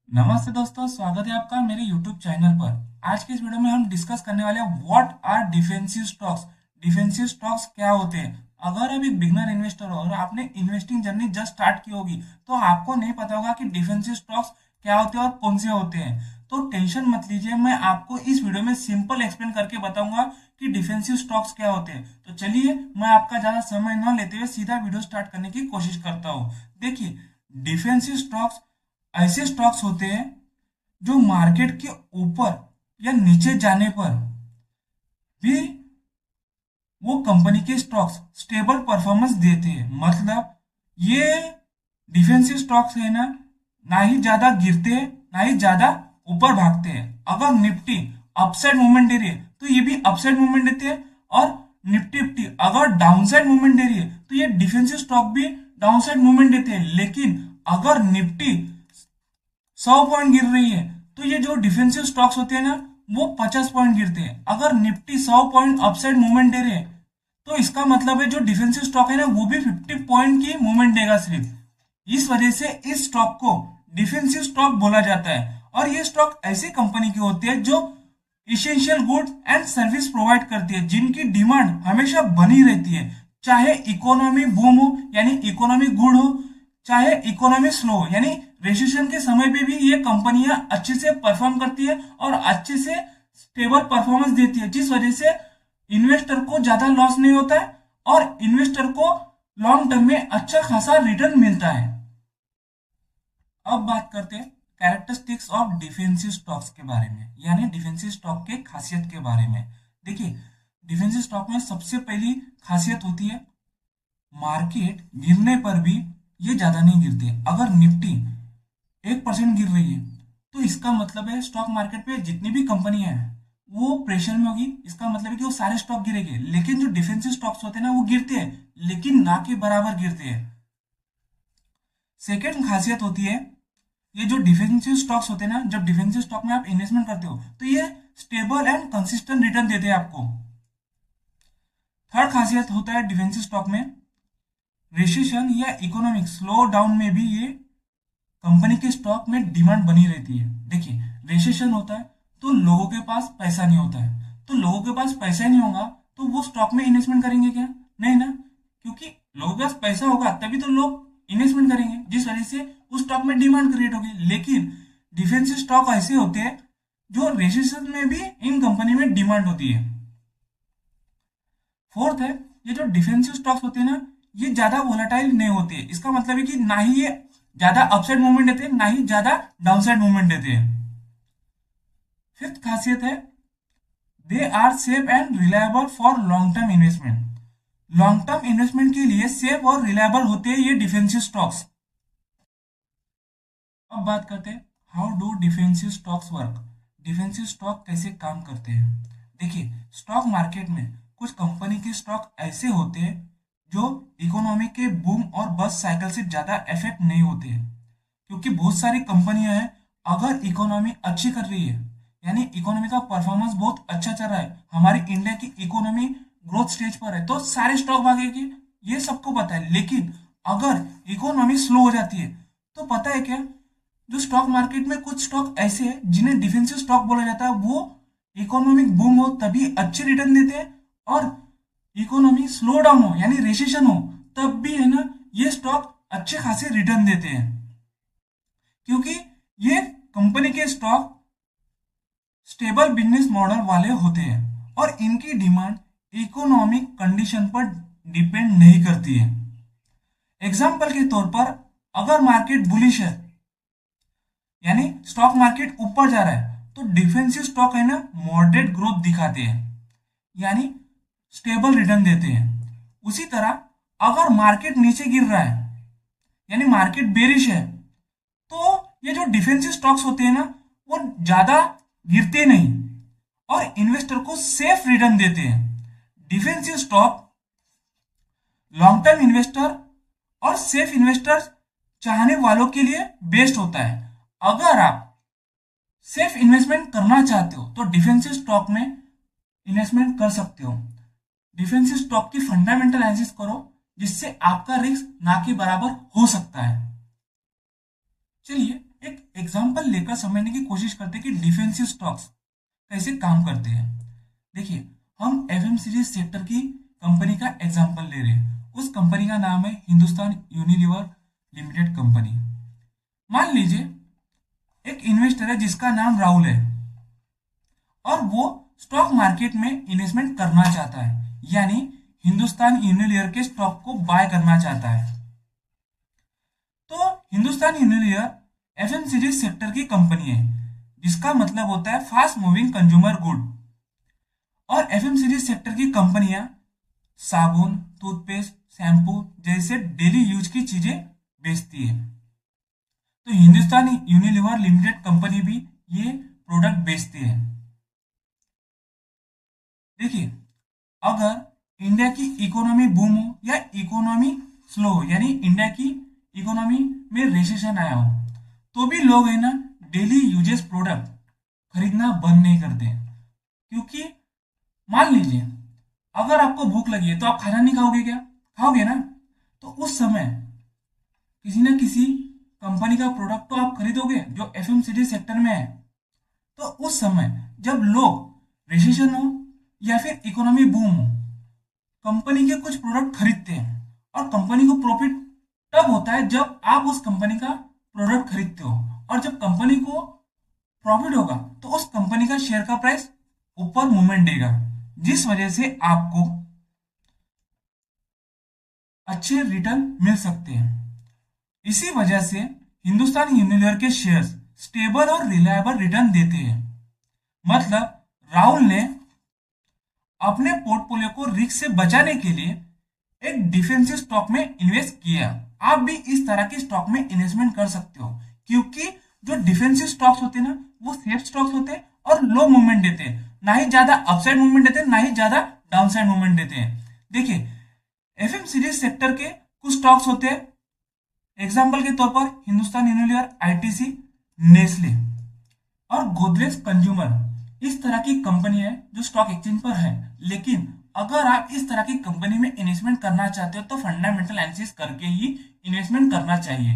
नमस्ते दोस्तों, स्वागत है आपका मेरे YouTube चैनल पर। आज के इस वीडियो में हम डिस्कस करने वाले हैं what are defensive stocks. Defensive stocks क्या होते हैं? अगर आप एक बिगनर इन्वेस्टर हो और आपने इन्वेस्टिंग जर्नी जस्ट स्टार्ट की होगी तो आपको नहीं पता होगा कि डिफेंसिव स्टॉक्स क्या होते हैं और कौन से होते हैं। तो टेंशन मत लीजिए, मैं आपको इस वीडियो में सिंपल एक्सप्लेन करके बताऊंगा कि डिफेंसिव स्टॉक्स क्या होते हैं। तो चलिए, मैं आपका ज्यादा समय न लेते हुए सीधा वीडियो स्टार्ट करने की कोशिश करता हूँ। देखिए, डिफेंसिव स्टॉक्स ऐसे स्टॉक्स होते हैं जो मार्केट के ऊपर या नीचे जाने पर भी वो कंपनी के स्टॉक्स स्टेबल परफॉर्मेंस देते हैं। मतलब ये डिफेंसिव स्टॉक्स है ना, ना ही ज्यादा गिरते हैं ना ही ज्यादा ऊपर भागते हैं। अगर निफ्टी अपसाइड मूवमेंट दे रही है तो ये भी अपसाइड मूवमेंट देते हैं, और निफ्टी अगर डाउनसाइड मूवमेंट दे रही है तो ये डिफेंसिव स्टॉक भी डाउनसाइड मूवमेंट देते हैं। लेकिन अगर निफ्टी 100 पॉइंट गिर रही है तो ये जो डिफेंसिव स्टॉक्स होते हैं ना, वो 50 पॉइंट गिरते हैं। अगर निफ्टी 100 पॉइंट अपसाइड मूवमेंट दे रहे हैं तो इसका मतलब है जो डिफेंसिव स्टॉक है ना, वो भी 50 पॉइंट की मूवमेंट देगा सिर्फ। इस वजह से इस स्टॉक को डिफेंसिव स्टॉक बोला जाता है। और ये स्टॉक ऐसी कंपनी के होते हैं जो essential goods and service provide करती है, जिनकी डिमांड हमेशा बनी रहती है। चाहे इकोनॉमी बूम हो यानी इकोनॉमी गुड हो, चाहे इकोनॉमी स्लो हो यानी रिसेशन के समय पे भी ये कंपनियां अच्छे से परफॉर्म करती है और अच्छे से स्टेबल परफॉर्मेंस देती है, जिस वजह से इन्वेस्टर को ज्यादा लॉस नहीं होता है और इन्वेस्टर को लॉन्ग टर्म में अच्छा खासा रिटर्न मिलता है। अब बात करते हैं कैरेक्टरिस्टिक्स ऑफ डिफेंसिव स्टॉक्स के बारे में, यानी डिफेंसिव स्टॉक के खासियत के बारे में। देखिए, डिफेंसिव स्टॉक में सबसे पहली खासियत होती है मार्केट गिरने पर भी ये ज्यादा नहीं गिरते। अगर निफ्टी 1% गिर रही है तो इसका मतलब है स्टॉक मार्केट पे जितनी भी कंपनियां हैं वो प्रेशर में होगी। इसका मतलब है कि वो सारे स्टॉक गिरेंगे। लेकिन जो डिफेंसिव स्टॉक्स होते हैं ना, वो गिरते हैं लेकिन ना के बराबर गिरते हैं। सेकेंड खासियत होती है, ये जो डिफेंसिव स्टॉक्स होते हैं ना, जब डिफेंसिव स्टॉक में आप इन्वेस्टमेंट करते हो तो ये स्टेबल एंड कंसिस्टेंट रिटर्न देते हैं आपको। थर्ड खासियत होता है डिफेंसिव स्टॉक में, रिसेशन या इकोनॉमिक स्लो डाउन में भी ये कंपनी के स्टॉक में डिमांड बनी रहती है। देखिए, रिसेशन होता है तो लोगों के पास पैसा नहीं होता है, तो लोगों के पास पैसा ही नहीं होगा तो वो स्टॉक में इन्वेस्टमेंट करेंगे क्या? नहीं ना, क्योंकि लोगों के पास पैसा होगा तभी तो लोग इन्वेस्टमेंट करेंगे, जिस वजह से उस स्टॉक में डिमांड क्रिएट होगी। लेकिन डिफेंसिव स्टॉक ऐसे होते हैं जो रिसेशन में भी इन कंपनी में डिमांड होती है। फोर्थ है, ये जो डिफेंसिव स्टॉक्स होते हैं ना, ये ज्यादा वोलेटाइल नहीं होते। इसका मतलब है कि ना ही ये ज्यादा अपसाइड मूवमेंट देते हैं ना ही ज्यादा डाउनसाइड मूवमेंट देते हैं। फिफ्थ खासियत है, they are safe and reliable for long term investment. Long term investment के लिए सेफ और रिलायबल होते हैं ये डिफेंसिव स्टॉक्स। अब बात करते हैं how do defensive stocks work. Defensive stock कैसे काम करते हैं? देखिए, स्टॉक मार्केट में कुछ कंपनी के स्टॉक ऐसे होते हैं जो इकोनॉमी के बूम और बस्ट साइकिल से ज्यादा इफेक्ट नहीं होते हैं, क्योंकि बहुत सारी कंपनियां हैं, अगर इकोनॉमी अच्छी कर रही है यानी इकोनॉमी का परफॉर्मेंस बहुत अच्छा चल रहा है, हमारी इंडिया की इकोनॉमी ग्रोथ स्टेज पर है, तो सारे स्टॉक भागेंगे, ये सबको पता है। लेकिन अगर इकोनॉमी स्लो हो जाती है तो पता है क्या, जो स्टॉक मार्केट में कुछ स्टॉक ऐसे हैं जिन्हें डिफेंसिव स्टॉक बोला जाता है, वो इकोनॉमिक बूम हो तभी अच्छे रिटर्न देते हैं, और इकोनॉमी स्लो डाउन हो यानी रिसेशन हो तब भी है ना, ये स्टॉक अच्छे खासे रिटर्न देते हैं, क्योंकि ये कंपनी के स्टॉक स्टेबल बिजनेस मॉडल वाले होते हैं और इनकी डिमांड इकोनॉमिक कंडीशन पर डिपेंड नहीं करती है। एग्जाम्पल के तौर पर, अगर मार्केट बुलिश है यानी स्टॉक मार्केट ऊपर जा रहा है तो डिफेंसिव स्टॉक है ना, मॉडरेट ग्रोथ दिखाते हैं यानी स्टेबल रिटर्न देते हैं। उसी तरह अगर मार्केट नीचे गिर रहा है यानी मार्केट बेरिश है, तो ये जो डिफेंसिव स्टॉक्स होते हैं ना, वो ज्यादा गिरते नहीं और इन्वेस्टर को सेफ रिटर्न देते हैं। Defensive stock long term investor और सेफ इन्वेस्टर चाहने वालों के लिए बेस्ट होता है। अगर आप सेफ इन्वेस्टमेंट करना चाहते हो तो डिफेंसिव स्टॉक में इन्वेस्टमेंट कर सकते हो। डिफेंसिव स्टॉक की फंडामेंटल एनालिसिस करो, जिससे आपका रिस्क ना के बराबर हो सकता है। चलिए, एक एग्जांपल लेकर समझने की कोशिश करते हैं कि डिफेंसिव स्टॉक्स कैसे काम करते हैं। देखिए, हम एफएमसीजी सेक्टर की कंपनी का एग्जांपल ले रहे हैं। उस कंपनी का नाम है हिंदुस्तान यूनिलीवर लिमिटेड कंपनी। मान लीजिए एक इन्वेस्टर है जिसका नाम राहुल है और वो स्टॉक मार्केट में इन्वेस्टमेंट करना चाहता है, यानी हिंदुस्तान यूनिलीवर के स्टॉक को बाय करना चाहता है। तो हिंदुस्तान यूनिलीवर एफएमसीजी सेक्टर की कंपनी है, जिसका मतलब होता है फास्ट मूविंग कंज्यूमर गुड। और एफएमसीजी सेक्टर की कंपनियां साबुन, टूथपेस्ट, शैम्पू जैसे डेली यूज की चीजें बेचती है। तो हिंदुस्तान यूनिलीवर लिमिटेड कंपनी भी ये प्रोडक्ट बेचती है। देखिए, अगर इंडिया की इकोनॉमी बूम हो या इकोनॉमी स्लो हो, यानी इंडिया की इकोनॉमी में रिसेशन आया हो, तो भी लोग है ना डेली यूजेस प्रोडक्ट खरीदना बंद नहीं करते, क्योंकि मान लीजिए अगर आपको भूख लगी है तो आप खाना नहीं खाओगे क्या? खाओगे ना। तो उस समय किसी ना किसी कंपनी का प्रोडक्ट तो आप खरीदोगे जो एफएमसीजी सेक्टर में है। तो उस समय जब लोग रिसेशन हो या फिर इकोनॉमी बूम हो, कंपनी के कुछ प्रोडक्ट खरीदते हैं, और कंपनी को प्रॉफिट तब होता है जब आप उस कंपनी का प्रोडक्ट खरीदते हो, और जब कंपनी को प्रॉफिट होगा तो उस कंपनी का शेयर का प्राइस ऊपर मूवमेंट देगा, जिस वजह से आपको अच्छे रिटर्न मिल सकते हैं। इसी वजह से हिंदुस्तान यूनिलीवर के शेयर्स स्टेबल और रिलायबल रिटर्न देते हैं। मतलब राहुल ने अपने पोर्टफोलियो को रिस्क से बचाने के लिए एक डिफेंसिव स्टॉक में इन्वेस्ट किया। आप भी इस तरह के स्टॉक में इन्वेस्टमेंट कर सकते हो, क्योंकि जो डिफेंसिव स्टॉक्स होते हैं ना, वो सेफ स्टॉक्स होते हैं और लो मूवमेंट देते हैं, ना ही ज्यादा अपसाइड मूवमेंट देते हैं, ना ही ज्यादा डाउनसाइड मूवमेंट देते हैं। देखिए, एफएमसीजी सेक्टर के कुछ स्टॉक्स होते हैं, एग्जाम्पल के तौर पर हिंदुस्तान यूनिलीवर, आईटीसी, नेस्ले और गोदरेज कंज्यूमर। इस तरह की कंपनी है जो स्टॉक एक्सचेंज पर है। लेकिन अगर आप इस तरह की कंपनी में इन्वेस्टमेंट करना चाहते हो तो फंडामेंटल एनालिसिस करके ही इन्वेस्टमेंट करना चाहिए।